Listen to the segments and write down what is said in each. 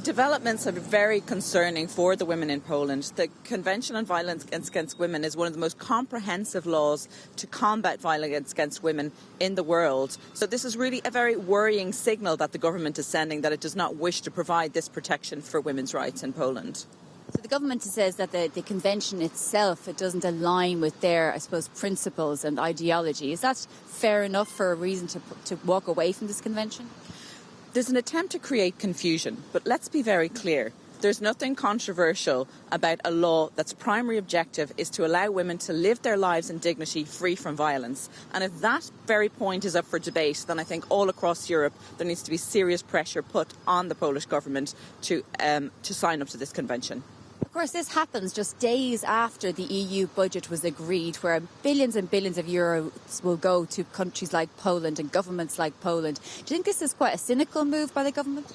developments are very concerning for the women in Poland. The Convention on Violence Against Women is one of the most comprehensive laws to combat violence against women in the world. So this is really a very worrying signal that the government is sending, that it does not wish to provide this protection for women's rights in Poland. So the government says that the convention itself, it doesn't align with their, I suppose, principles and ideology. Is that fair enough for a reason to walk away from this convention? There's an attempt to create confusion, but let's be very clear. There's nothing controversial about a law that's primary objective is to allow women to live their lives in dignity free from violence. And if that very point is up for debate, then I think all across Europe there needs to be serious pressure put on the Polish government to sign up to this convention. Of course, this happens just days after the EU budget was agreed, where billions and billions of euros will go to countries like Poland and governments like Poland. Do you think this is quite a cynical move by the government?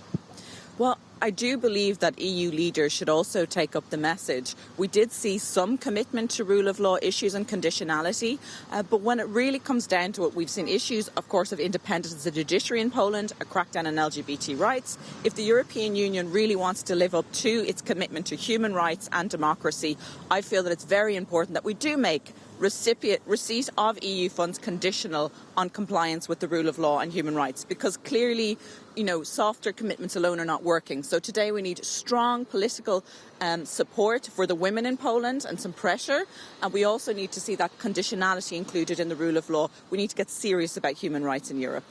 Well, I do believe that EU leaders should also take up the message. We did see some commitment to rule of law issues and conditionality, but when it really comes down to it, we've seen issues, of course, of independence of the judiciary in Poland, a crackdown on LGBT rights. If the European Union really wants to live up to its commitment to human rights and democracy, I feel that it's very important that we do make receipt of EU funds conditional on compliance with the rule of law and human rights, because clearly, softer commitments alone are not working. So today we need strong political support for the women in Poland and some pressure. And we also need to see that conditionality included in the rule of law. We need to get serious about human rights in Europe.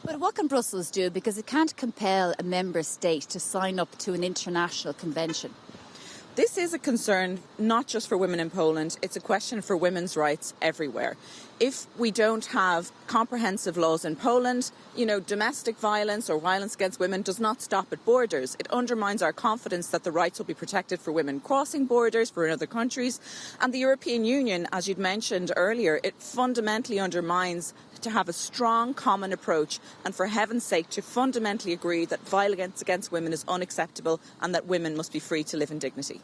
But what can Brussels do? Because it can't compel a member state to sign up to an international convention. This is a concern not just for women in Poland, it's a question for women's rights everywhere. If we don't have comprehensive laws in Poland, domestic violence or violence against women does not stop at borders. It undermines our confidence that the rights will be protected for women crossing borders, for in other countries. And the European Union, as you'd mentioned earlier, it fundamentally undermines to have a strong common approach and, for heaven's sake, to fundamentally agree that violence against women is unacceptable and that women must be free to live in dignity.